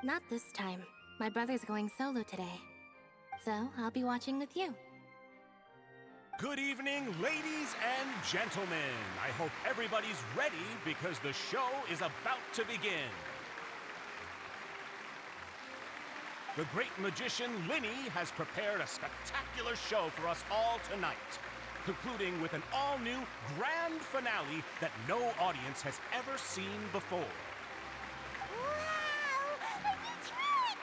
Not this time. My brother's going solo today. So, I'll be watching with you. Good evening, ladies and gentlemen. I hope everybody's ready because the show is about to begin. The great magician Lyney has prepared a spectacular show for us all tonight, concluding with an all-new grand finale that no audience has ever seen before. Wow! A new trick!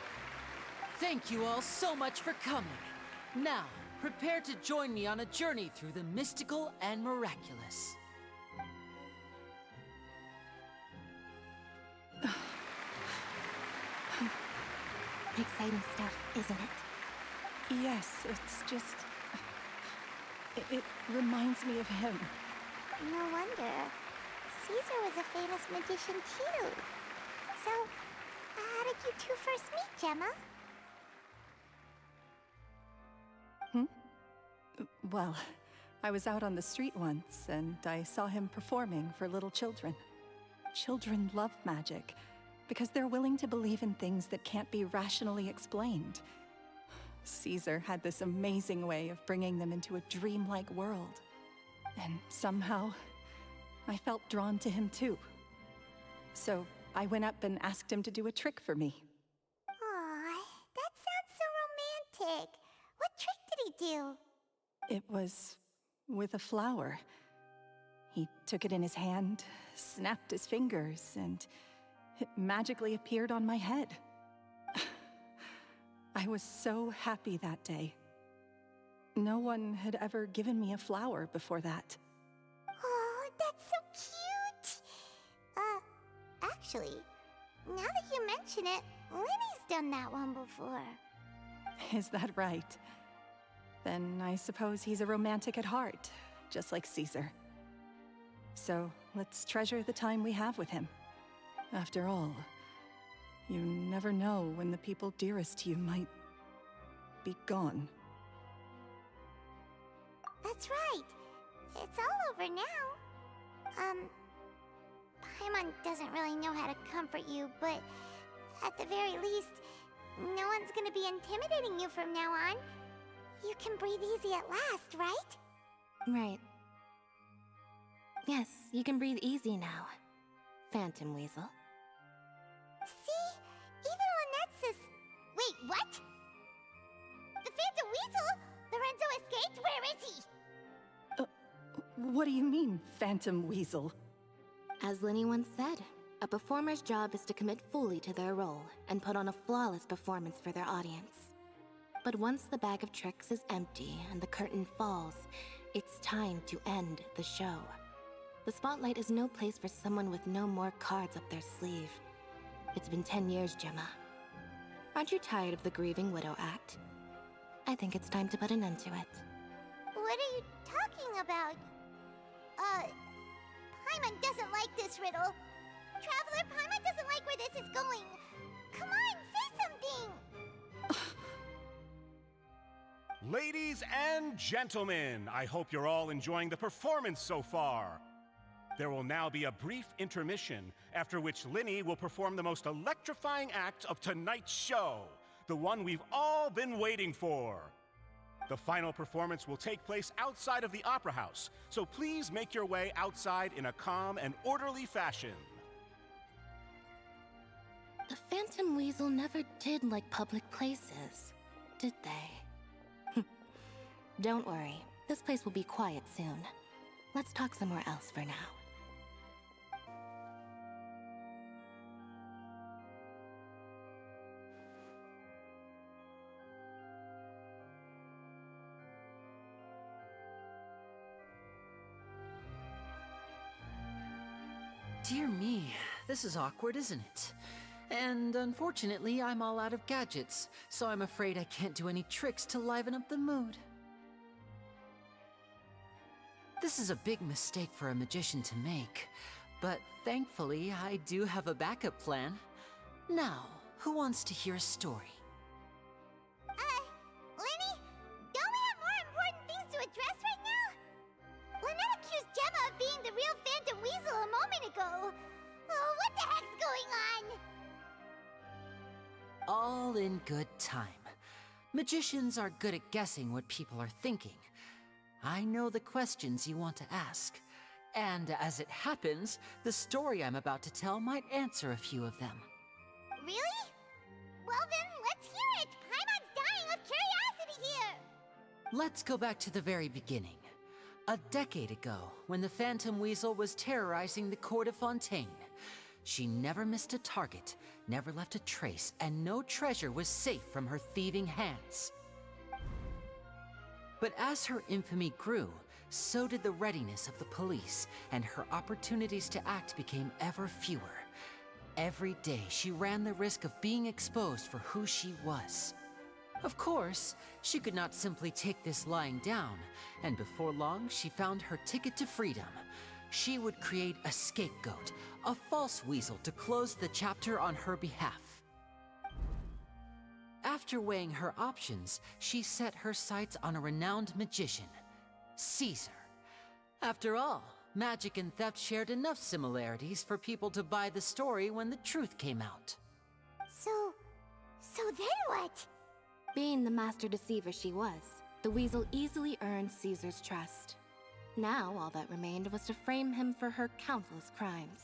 Thank you all so much for coming. Now, prepare to join me on a journey through the mystical and miraculous. Exciting stuff, isn't it? Yes, it's just... It reminds me of him. No wonder. Caesar was a famous magician too. So, how did you two first meet, Gemma? Well, I was out on the street once, and I saw him performing for little children. Children love magic, because they're willing to believe in things that can't be rationally explained. Caesar had this amazing way of bringing them into a dreamlike world. And somehow, I felt drawn to him too. So I went up and asked him to do a trick for me. Aw, that sounds so romantic. What trick did he do? It was with a flower. He took it in his hand, snapped his fingers, and it magically appeared on my head. I was so happy that day. No one had ever given me a flower before that. Oh, that's so cute! Actually, now that you mention it, Lyney's done that one before. Is that right? Then I suppose he's a romantic at heart, just like Caesar. So let's treasure the time we have with him. After all, you never know when the people dearest to you might be gone. That's right. It's all over now. Paimon doesn't really know how to comfort you, but at the very least, no one's gonna be intimidating you from now on. You can breathe easy at last, right? Right. Yes, you can breathe easy now, Phantom Weasel. See? Even Lynette says... Wait, what? The Phantom Weasel? Lorenzo escaped? Where is he? What do you mean, Phantom Weasel? As Lyney once said, a performer's job is to commit fully to their role and put on a flawless performance for their audience. But once the bag of tricks is empty and the curtain falls, it's time to end the show. The spotlight is no place for someone with no more cards up their sleeve. It's been 10 years, Gemma. Aren't you tired of the grieving widow act? I think it's time to put an end to it. What are you talking about? Paimon doesn't like this riddle. Traveler, Paimon doesn't like where this is going. Come on, say something! Ladies and gentlemen, I hope you're all enjoying the performance so far. There will now be a brief intermission, after which Lyney will perform the most electrifying act of tonight's show, the one we've all been waiting for. The final performance will take place outside of the Opera House, so please make your way outside in a calm and orderly fashion. The Phantom Weasel never did like public places, did they? Don't worry, this place will be quiet soon. Let's talk somewhere else for now. Dear me, this is awkward, isn't it? And unfortunately, I'm all out of gadgets, so I'm afraid I can't do any tricks to liven up the mood. This is a big mistake for a magician to make, but thankfully, I do have a backup plan. Now, who wants to hear a story? Lyney, don't we have more important things to address right now? Lynette accused Gemma of being the real Phantom Weasel a moment ago. Oh, what the heck's going on? All in good time. Magicians are good at guessing what people are thinking. I know the questions you want to ask. And as it happens, the story I'm about to tell might answer a few of them. Really? Well then, let's hear it! Paimon's dying of curiosity here! Let's go back to the very beginning. A decade ago, when the Phantom Weasel was terrorizing the court of Fontaine. She never missed a target, never left a trace, and no treasure was safe from her thieving hands. But as her infamy grew, so did the readiness of the police, and her opportunities to act became ever fewer. Every day, she ran the risk of being exposed for who she was. Of course, she could not simply take this lying down, and before long, she found her ticket to freedom. She would create a scapegoat, a false weasel to close the chapter on her behalf. After weighing her options, she set her sights on a renowned magician, Caesar. After all, magic and theft shared enough similarities for people to buy the story when the truth came out. So then what? Being the master deceiver she was, the weasel easily earned Caesar's trust. Now, all that remained was to frame him for her countless crimes.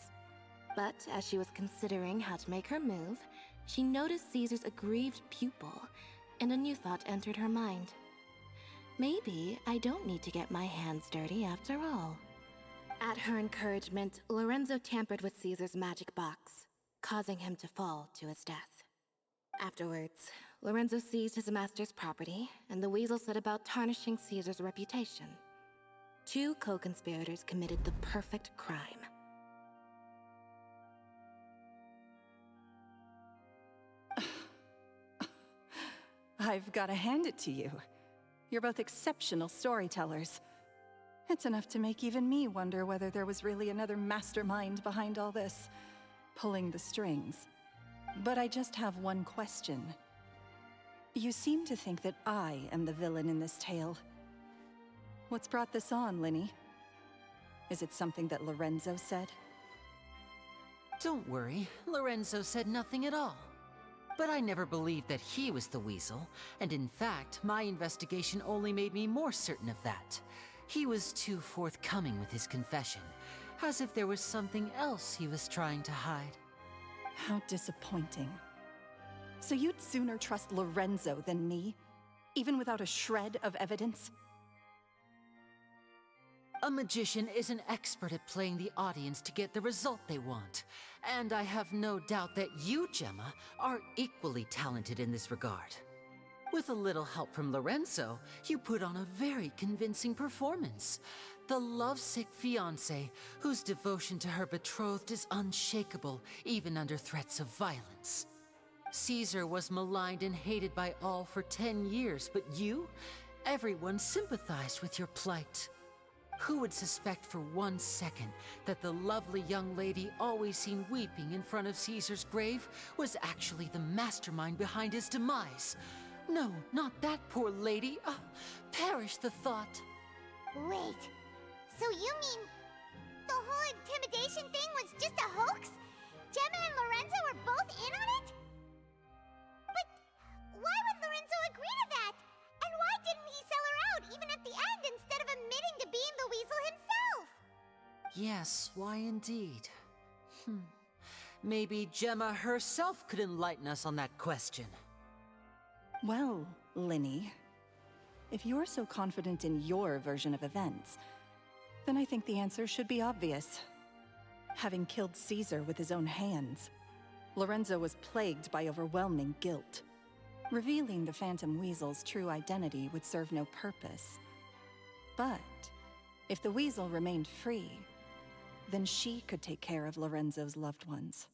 But as she was considering how to make her move, she noticed Caesar's aggrieved pupil, and a new thought entered her mind. Maybe I don't need to get my hands dirty after all. At her encouragement, Lorenzo tampered with Caesar's magic box, causing him to fall to his death. Afterwards, Lorenzo seized his master's property, and the weasel set about tarnishing Caesar's reputation. Two co-conspirators committed the perfect crime. I've got to hand it to you. You're both exceptional storytellers. It's enough to make even me wonder whether there was really another mastermind behind all this, pulling the strings. But I just have one question. You seem to think that I am the villain in this tale. What's brought this on, Lyney? Is it something that Lorenzo said? Don't worry, Lorenzo said nothing at all. But I never believed that he was the weasel, and in fact, my investigation only made me more certain of that. He was too forthcoming with his confession, as if there was something else he was trying to hide. How disappointing. So you'd sooner trust Lorenzo than me, even without a shred of evidence? A magician is an expert at playing the audience to get the result they want. And I have no doubt that you, Gemma, are equally talented in this regard. With a little help from Lorenzo, you put on a very convincing performance. The lovesick fiancé, whose devotion to her betrothed is unshakable, even under threats of violence. Caesar was maligned and hated by all for 10 years, but you? Everyone sympathized with your plight. Who would suspect for 1 second that the lovely young lady always seen weeping in front of Caesar's grave was actually the mastermind behind his demise? No, not that poor lady. Perish the thought. Wait, so you mean the whole intimidation thing was just a hoax? Gemma and Lorenzo were both in on it? But why would Lorenzo agree to that? And why didn't he sell her out even at the end instead of admitting to being the weasel himself? Yes, why indeed? Maybe Gemma herself could enlighten us on that question. Well, Lyney, if you're so confident in your version of events, then I think the answer should be obvious. Having killed Caesar with his own hands, Lorenzo was plagued by overwhelming guilt. Revealing the Phantom Weasel's true identity would serve no purpose. But if the Weasel remained free, then she could take care of Lorenzo's loved ones.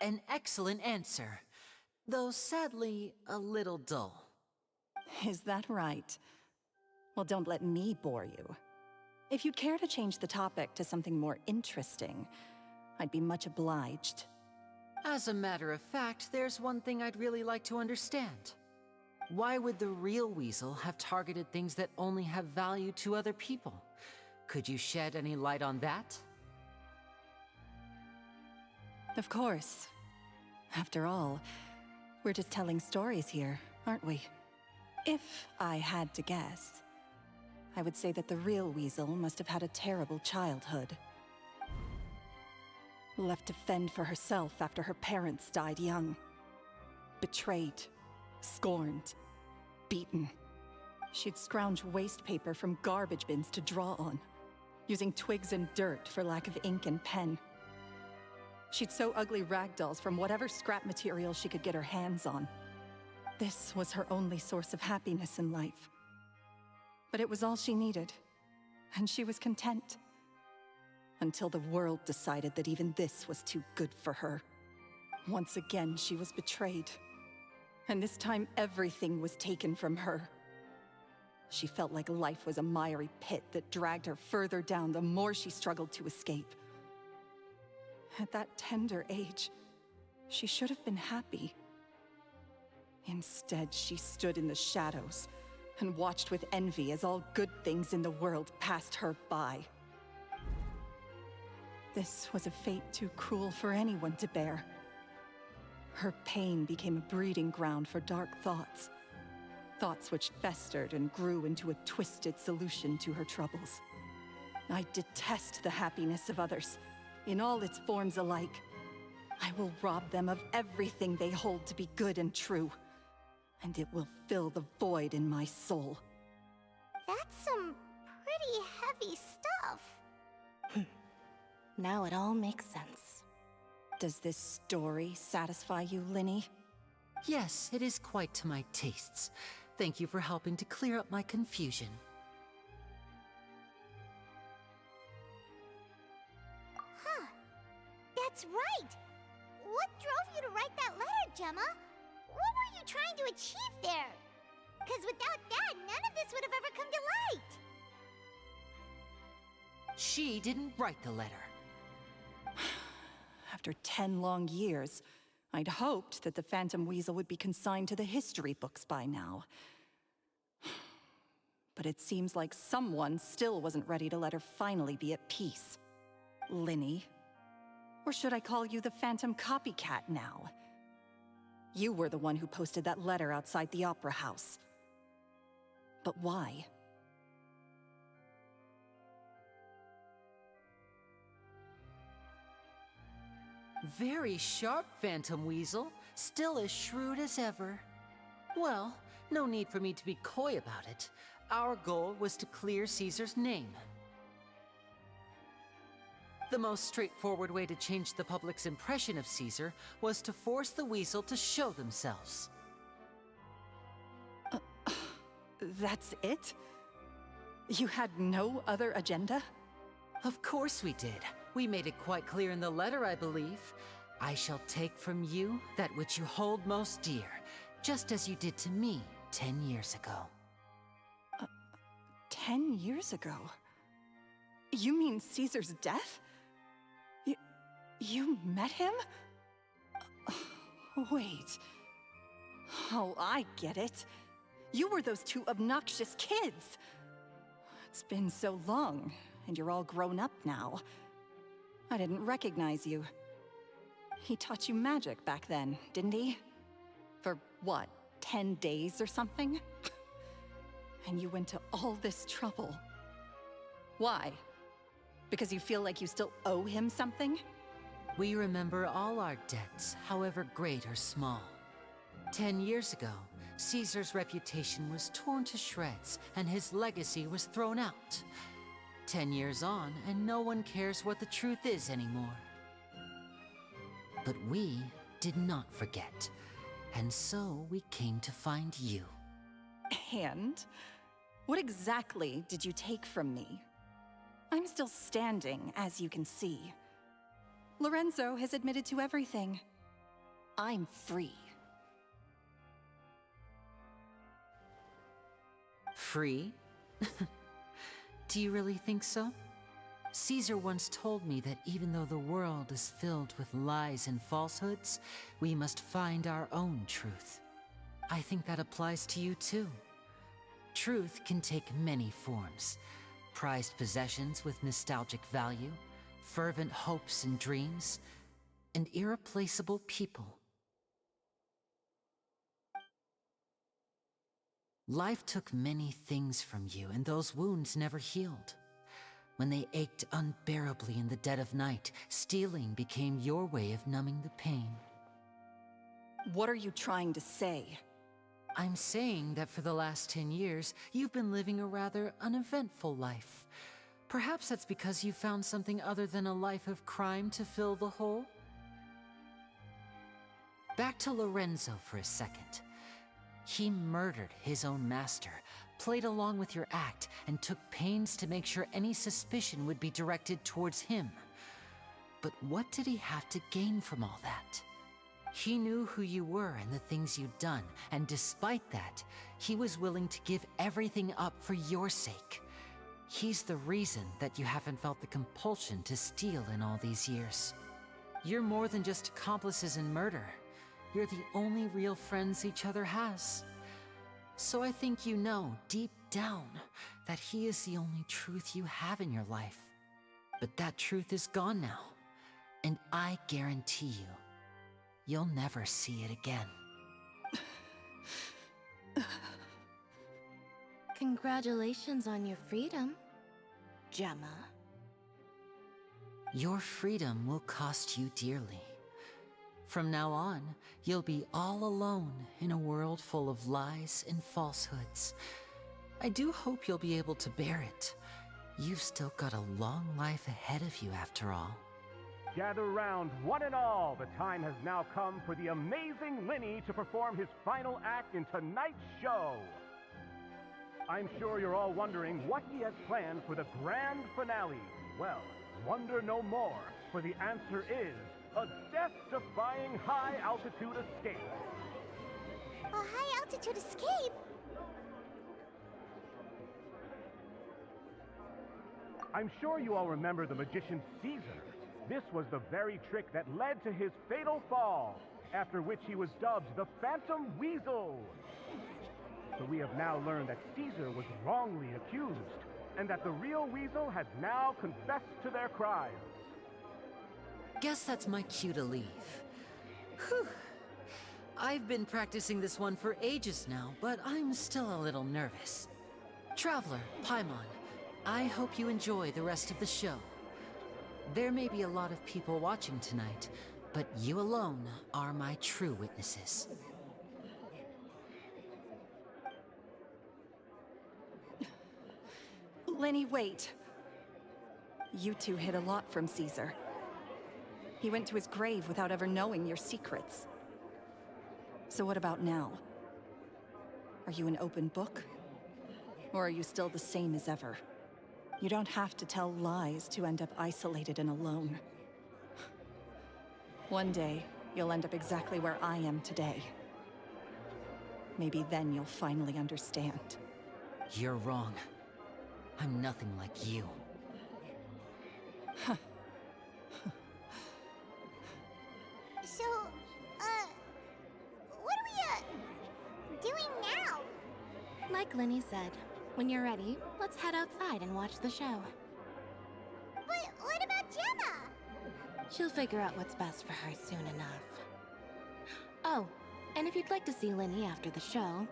An excellent answer, though sadly a little dull. Is that right? Well, don't let me bore you. If you'd care to change the topic to something more interesting, I'd be much obliged. As a matter of fact, there's one thing I'd really like to understand. Why would the real weasel have targeted things that only have value to other people? Could you shed any light on that? Of course. After all, We're just telling stories here, aren't we? If I had to guess, I would say that the real Weasel must have had a terrible childhood. Left to fend for herself after her parents died young. Betrayed, scorned, beaten. She'd scrounge waste paper from garbage bins to draw on, using twigs and dirt for lack of ink and pen. She'd sew ugly rag dolls from whatever scrap material she could get her hands on. This was her only source of happiness in life. But it was all she needed, and she was content. Until the world decided that even this was too good for her. Once again, she was betrayed. And this time, everything was taken from her. She felt like life was a miry pit that dragged her further down the more she struggled to escape. At that tender age, she should have been happy. Instead, she stood in the shadows and watched with envy as all good things in the world passed her by. This was a fate too cruel for anyone to bear. Her pain became a breeding ground for dark thoughts. Thoughts which festered and grew into a twisted solution to her troubles. I detest the happiness of others, in all its forms alike. I will rob them of everything they hold to be good and true, and it will fill the void in my soul. That's some pretty heavy stuff. Now it all makes sense. Does this story satisfy you, Lyney? Yes, it is quite to my tastes. Thank you for helping to clear up my confusion. Huh. That's right! What drove you to write that letter, Gemma? What were you trying to achieve there? Because without that, none of this would have ever come to light. She didn't write the letter. After 10 long years, I'd hoped that the Phantom Weasel would be consigned to the history books by now. But it seems like someone still wasn't ready to let her finally be at peace. Lyney. Or should I call you the Phantom Copycat now? You were the one who posted that letter outside the Opera House. But why? Very sharp, Phantom Weasel. Still as shrewd as ever. Well, no need for me to be coy about it. Our goal was to clear Caesar's name. The most straightforward way to change the public's impression of Caesar was to force the Weasel to show themselves. That's it? You had no other agenda? Of course we did. We made it quite clear in the letter, I believe. I shall take from you that which you hold most dear, just as you did to me 10 years ago. 10 years ago? You mean Caesar's death? You met him? Wait. Oh, I get it. You were those two obnoxious kids. It's been so long, and you're all grown up now. I didn't recognize you. He taught you magic back then, didn't he? For what, 10 days or something? And you went to all this trouble. Why? Because you feel like you still owe him something? We remember all our debts, however great or small. 10 years ago, Caesar's reputation was torn to shreds, and his legacy was thrown out. 10 years on, and no one cares what the truth is anymore. But we did not forget, and so we came to find you. And? What exactly did you take from me? I'm still standing, as you can see. Lorenzo has admitted to everything. I'm free. Free? Do you really think so? Caesar once told me that even though the world is filled with lies and falsehoods, we must find our own truth. I think that applies to you too. Truth can take many forms. Prized possessions with nostalgic value, fervent hopes and dreams, and irreplaceable people. Life took many things from you, and those wounds never healed. When they ached unbearably in the dead of night, stealing became your way of numbing the pain. What are you trying to say? I'm saying that for the last 10 years, you've been living a rather uneventful life. Perhaps that's because you found something other than a life of crime to fill the hole? Back to Lorenzo for a second. He murdered his own master, played along with your act, and took pains to make sure any suspicion would be directed towards him. But what did he have to gain from all that? He knew who you were and the things you'd done, and despite that, he was willing to give everything up for your sake. He's the reason that you haven't felt the compulsion to steal in all these years. You're more than just accomplices in murder. You're the only real friends each other has. So I think you know, deep down, that he is the only truth you have in your life. But that truth is gone now, and I guarantee you, you'll never see it again. Congratulations on your freedom, Gemma. Your freedom will cost you dearly. From now on, you'll be all alone in a world full of lies and falsehoods. I do hope you'll be able to bear it. You've still got a long life ahead of you after all. Gather round, one and all. The time has now come for the amazing Lyney to perform his final act in tonight's show. I'm sure you're all wondering what he has planned for the grand finale. Well, wonder no more, for the answer is a death-defying high-altitude escape. A high-altitude escape? I'm sure you all remember the magician Caesar. This was the very trick that led to his fatal fall, after which he was dubbed the Phantom Weasel. So we have now learned that Caesar was wrongly accused, and that the real Weasel has now confessed to their crimes. Guess that's my cue to leave. Whew. I've been practicing this one for ages now, but I'm still a little nervous. Traveler, Paimon, I hope you enjoy the rest of the show. There may be a lot of people watching tonight, but you alone are my true witnesses. Lyney, wait. You two hid a lot from Caesar. He went to his grave without ever knowing your secrets. So what about now? Are you an open book? Or are you still the same as ever? You don't have to tell lies to end up isolated and alone. One day, you'll end up exactly where I am today. Maybe then you'll finally understand. You're wrong. I'm nothing like you. So, what are we, doing now? Like Lyney said, when you're ready, let's head outside and watch the show. But what about Gemma? She'll figure out what's best for her soon enough. Oh, and if you'd like to see Lyney after the show,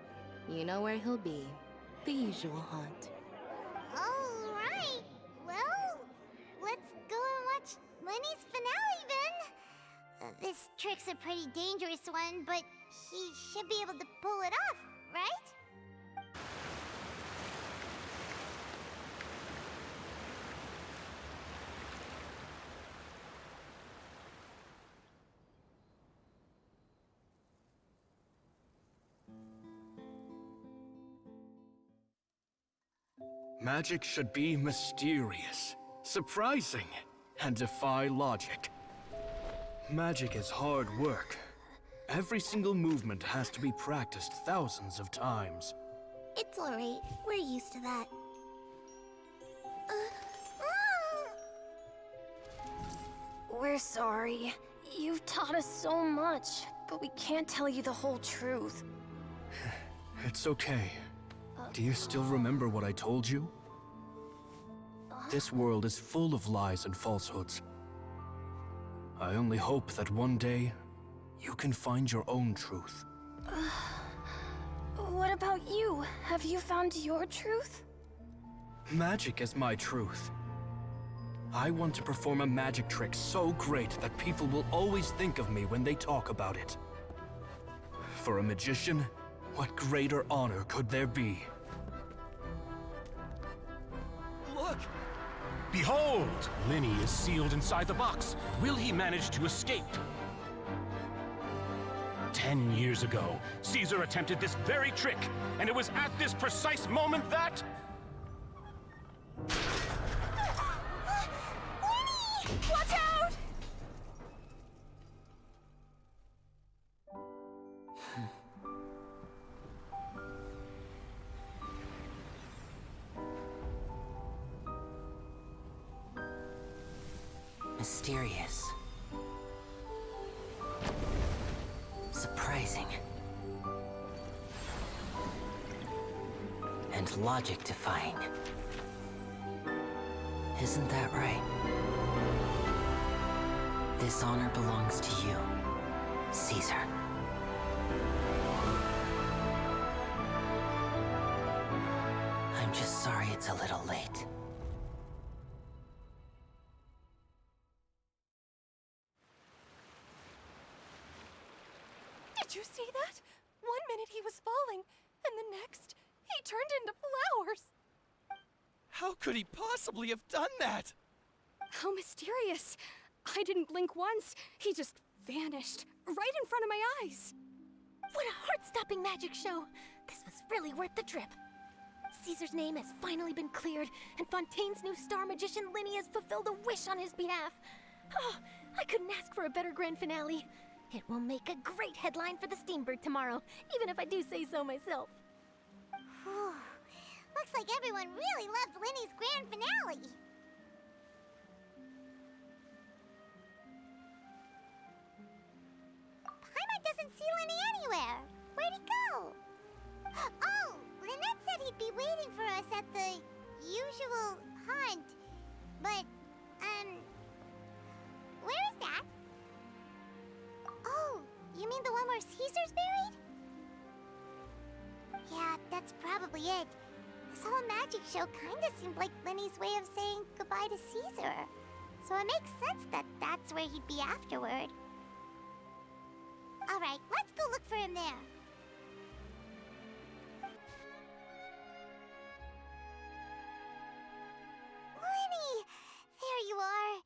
you know where he'll be. The usual haunt. Alright, well, let's go and watch Lyney's finale then. This trick's a pretty dangerous one, but he should be able to pull it off, right? Magic should be mysterious, surprising, and defy logic. Magic is hard work. Every single movement has to be practiced thousands of times. It's alright, we're used to that. We're sorry. You've taught us so much, but we can't tell you the whole truth. It's okay. Do you still remember what I told you? This world is full of lies and falsehoods. I only hope that one day, you can find your own truth. What about you? Have you found your truth? Magic is my truth. I want to perform a magic trick so great that people will always think of me when they talk about it. For a magician, what greater honor could there be? Look! Behold! Lyney is sealed inside the box. Will he manage to escape? 10 years ago, Caesar attempted this very trick, and it was at this precise moment that... Watch out! Mysterious. Surprising. And logic-defying. Isn't that right? This honor belongs to you, Caesar. I'm just sorry it's a little late. Did you see that? 1 minute he was falling, and the next, he turned into flowers. How could he possibly have done that? How mysterious. I didn't blink once. He just vanished, right in front of my eyes. What a heart-stopping magic show! This was really worth the trip. Caesar's name has finally been cleared, and Fontaine's new star magician Lyney has fulfilled a wish on his behalf. Oh, I couldn't ask for a better grand finale. It will make a great headline for the Steambird tomorrow, even if I do say so myself. Whew. Looks like everyone really loved Lyney's grand finale. Paimon doesn't see Lyney anywhere. Where'd he go? Oh, Lynette said he'd be waiting for us at the usual haunt. But, where is that? Oh, you mean the one where Caesar's buried? Yeah, that's probably it. This whole magic show kinda seemed like Lyney's way of saying goodbye to Caesar. So it makes sense that that's where he'd be afterward. Alright, let's go look for him there. Lyney! There you are.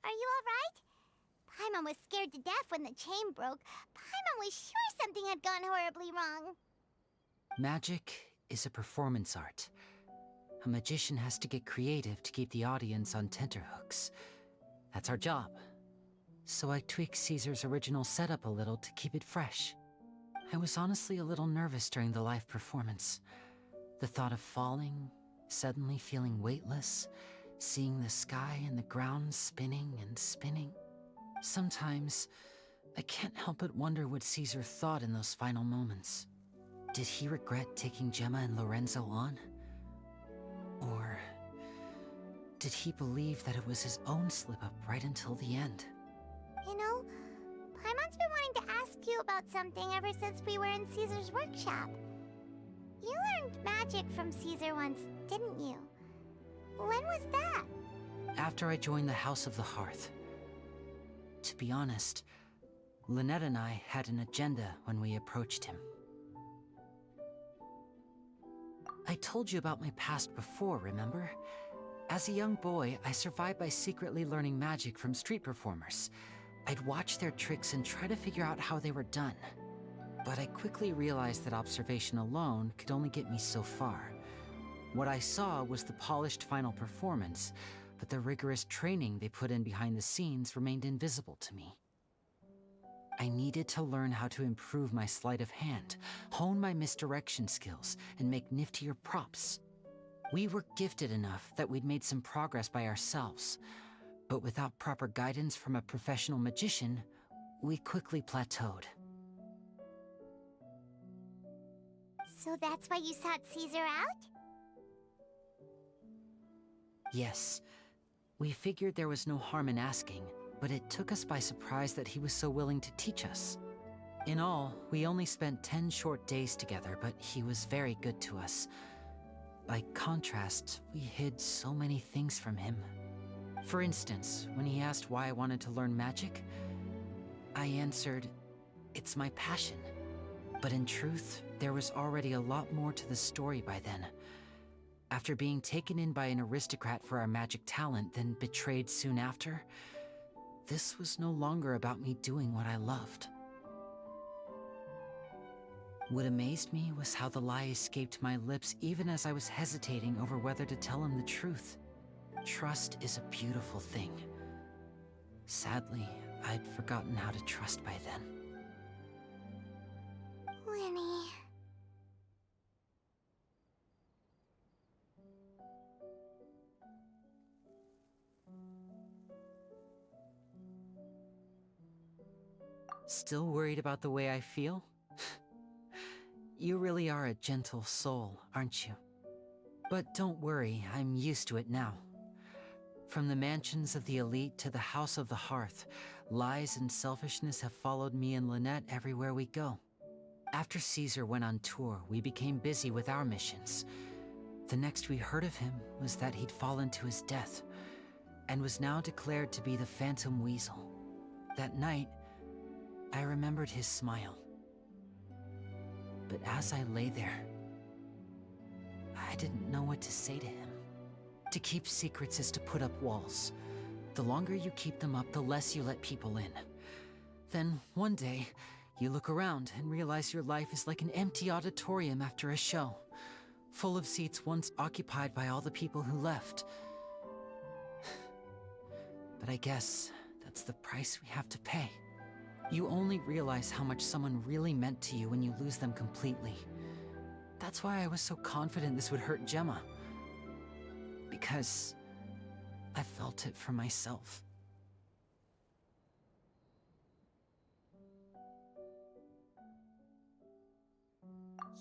Are you alright? Paimon was scared to death when the chain broke. Paimon was sure something had gone horribly wrong. Magic is a performance art. A magician has to get creative to keep the audience on tenterhooks. That's our job. So I tweaked Caesar's original setup a little to keep it fresh. I was honestly a little nervous during the live performance. The thought of falling, suddenly feeling weightless, seeing the sky and the ground spinning and spinning. Sometimes, I can't help but wonder what Caesar thought in those final moments. Did he regret taking Gemma and Lorenzo on? Or did he believe that it was his own slip-up right until the end? You know, Paimon's been wanting to ask you about something ever since we were in Caesar's workshop. You learned magic from Caesar once, didn't you? When was that? After I joined the House of the Hearth. To be honest, Lynette and I had an agenda when we approached him. I told you about my past before, remember? As a young boy, I survived by secretly learning magic from street performers. I'd watch their tricks and try to figure out how they were done. But I quickly realized that observation alone could only get me so far. What I saw was the polished final performance, but the rigorous training they put in behind the scenes remained invisible to me. I needed to learn how to improve my sleight of hand, hone my misdirection skills, and make niftier props. We were gifted enough that we'd made some progress by ourselves, but without proper guidance from a professional magician, we quickly plateaued. So that's why you sought Caesar out? Yes. We figured there was no harm in asking, but it took us by surprise that he was so willing to teach us. In all, we only spent 10 short days together, but he was very good to us. By contrast, we hid so many things from him. For instance, when he asked why I wanted to learn magic, I answered, "It's my passion." But in truth, there was already a lot more to the story by then. After being taken in by an aristocrat for our magic talent, then betrayed soon after, this was no longer about me doing what I loved. What amazed me was how the lie escaped my lips even as I was hesitating over whether to tell him the truth. Trust is a beautiful thing. Sadly, I'd forgotten how to trust by then. Lyney. Still worried about the way I feel? You really are a gentle soul, aren't you? But don't worry, I'm used to it now. From the mansions of the elite to the House of the Hearth, lies and selfishness have followed me and Lynette everywhere we go. After Caesar went on tour, we became busy with our missions. The next we heard of him was that he'd fallen to his death, and was now declared to be the Phantom Weasel. That night, I remembered his smile. But as I lay there, I didn't know what to say to him. To keep secrets is to put up walls. The longer you keep them up, the less you let people in. Then, one day, you look around and realize your life is like an empty auditorium after a show, full of seats once occupied by all the people who left. But I guess that's the price we have to pay. You only realize how much someone really meant to you when you lose them completely. That's why I was so confident this would hurt Gemma. Because I felt it for myself.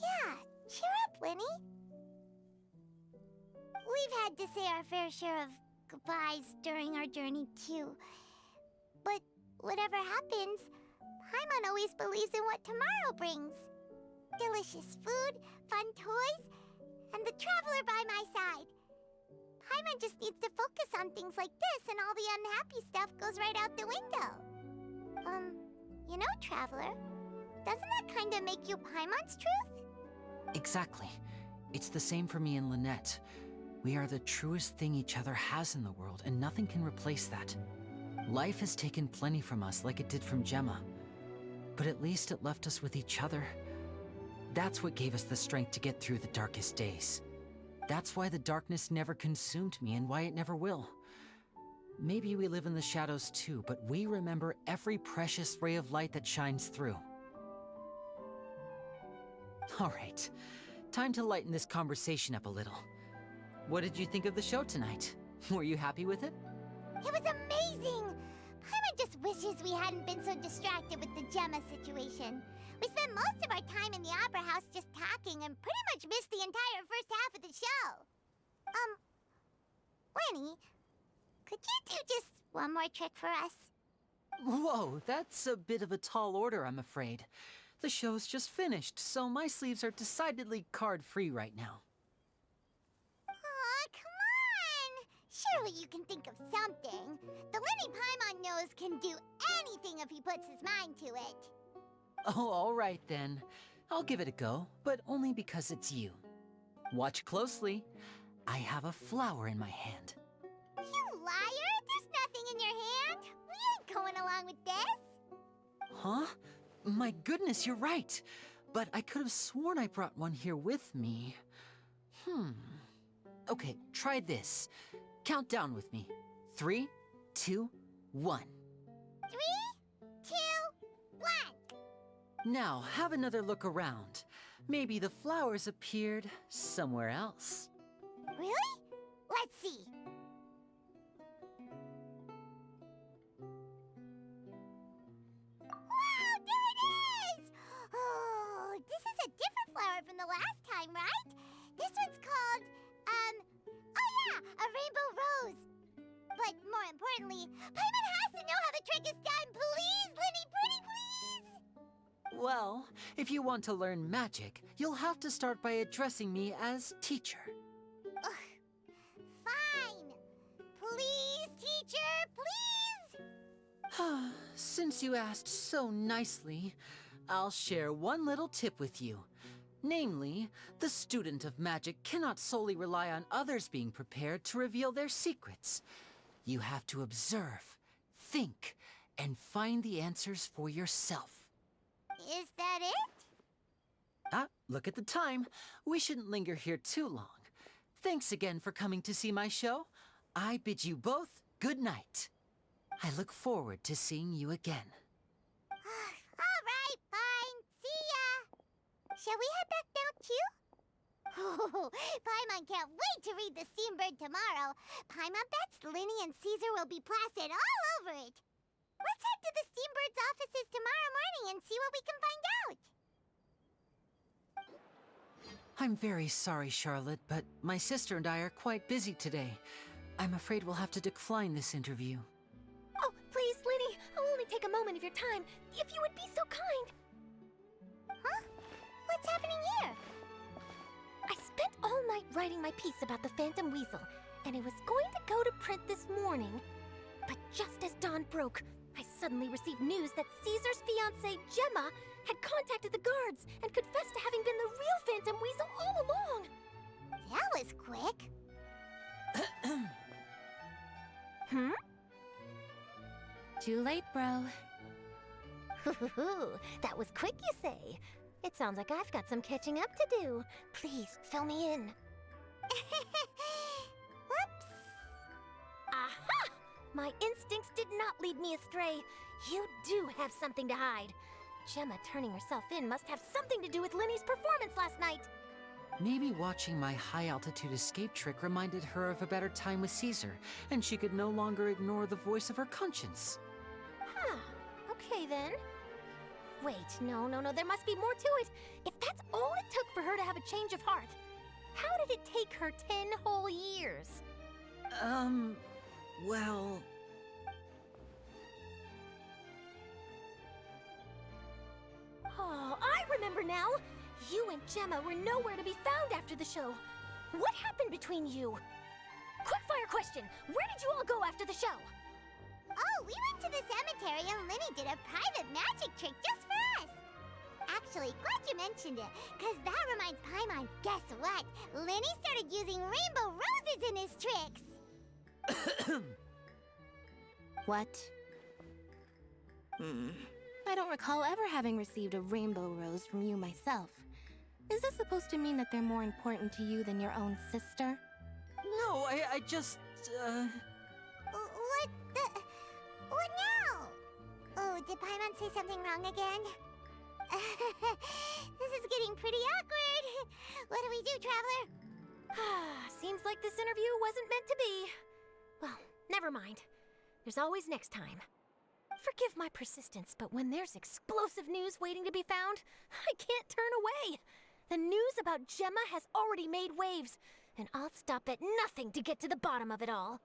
Yeah, cheer up, Lyney. We've had to say our fair share of goodbyes during our journey, too. But whatever happens, Paimon always believes in what tomorrow brings. Delicious food, fun toys, and the Traveler by my side. Paimon just needs to focus on things like this, and all the unhappy stuff goes right out the window. You know, Traveler, doesn't that kind of make you Paimon's truth? Exactly. It's the same for me and Lynette. We are the truest thing each other has in the world, and nothing can replace that. Life has taken plenty from us, like it did from Gemma. But at least it left us with each other. That's what gave us the strength to get through the darkest days. That's why the darkness never consumed me, and why it never will. Maybe we live in the shadows too, but we remember every precious ray of light that shines through. All right, time to lighten this conversation up a little. What did you think of the show tonight? Were you happy with it? It was amazing! Paimon just wishes we hadn't been so distracted with the Gemma situation. We spent most of our time in the Opera House just talking and pretty much missed the entire first half of the show. Lyney, could you do just one more trick for us? Whoa, that's a bit of a tall order, I'm afraid. The show's just finished, so my sleeves are decidedly card-free right now. Aw, come on! Surely you can think of something. The Lyney Paimon knows can do anything if he puts his mind to it. Oh, all right then. I'll give it a go, but only because it's you. Watch closely. I have a flower in my hand. You liar! There's nothing in your hand! We ain't going along with this! Huh? My goodness, you're right. But I could have sworn I brought one here with me. Okay, try this. Count down with me. 3, 2, 1. 3, 2, 1! Now, have another look around. Maybe the flowers appeared somewhere else. Really? Let's see. Wow, there it is! Oh, this is a different flower from the last time, right? This one's called, oh yeah, a rainbow rose. But more importantly, Paimon has to know how the trick is done. Please, Lyney, pretty please! Well, if you want to learn magic, you'll have to start by addressing me as teacher. Fine. Please, teacher, please. Since you asked so nicely, I'll share one little tip with you. Namely, the student of magic cannot solely rely on others being prepared to reveal their secrets. You have to observe, think, and find the answers for yourself. Is that it? Look at the time. We shouldn't linger here too long. Thanks again for coming to see my show. I bid you both good night. I look forward to seeing you again. All right, fine. See ya. Shall we head back now, too? Oh, Paimon can't wait to read The Steambird tomorrow. Paimon bets Lyney and Caesar will be plastered all over it. Let's head to the Steambird's offices tomorrow morning and see what we can find out. I'm very sorry, Charlotte, but my sister and I are quite busy today. I'm afraid we'll have to decline this interview. Oh, please, Lyney, I'll only take a moment of your time, if you would be so kind. Huh? What's happening here? I spent all night writing my piece about the Phantom Weasel, and it was going to go to print this morning. But just as dawn broke, I suddenly received news that Caesar's fiancée, Gemma, had contacted the guards and confessed to having been the real Phantom Weasel all along. That was quick. Too late, bro. That was quick, you say? It sounds like I've got some catching up to do. Please, fill me in. Whoops. Aha! My instincts did not lead me astray. You do have something to hide. Gemma turning herself in must have something to do with Lyney's performance last night. Maybe watching my high-altitude escape trick reminded her of a better time with Caesar, and she could no longer ignore the voice of her conscience. Huh. Okay, then. Wait, no, there must be more to it. If that's all it took for her to have a change of heart, how did it take her 10 whole years? Well... Oh, I remember now! You and Gemma were nowhere to be found after the show. What happened between you? Quickfire question! Where did you all go after the show? Oh, we went to the cemetery and Lyney did a private magic trick just for us. Actually, glad you mentioned it, because that reminds Paimon, guess what? Lyney started using rainbow roses in his tricks. What? I don't recall ever having received a rainbow rose from you myself. Is this supposed to mean that they're more important to you than your own sister? No, I just, What now? Oh, did Paimon say something wrong again? This is getting pretty awkward. What do we do, Traveler? Seems like this interview wasn't meant to be. Well, never mind. There's always next time. Forgive my persistence, but when there's explosive news waiting to be found, I can't turn away. The news about Gemma has already made waves, and I'll stop at nothing to get to the bottom of it all.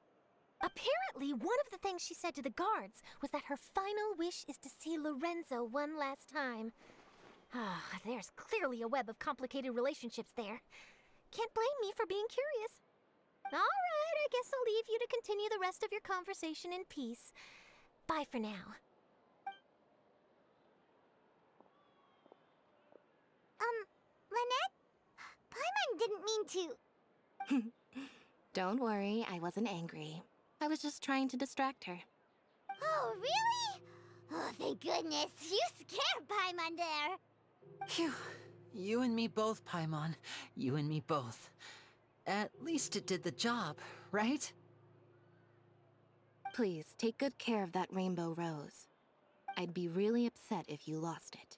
Apparently, one of the things she said to the guards was that her final wish is to see Lorenzo one last time. There's clearly a web of complicated relationships there. Can't blame me for being curious. All right, I guess I'll leave you to continue the rest of your conversation in peace. Bye for now. Lynette? Paimon didn't mean to... Don't worry, I wasn't angry. I was just trying to distract her. Oh, really? Oh, thank goodness. You scared Paimon there. Phew. You and me both, Paimon. You and me both. At least it did the job, right? Please, take good care of that rainbow rose. I'd be really upset if you lost it.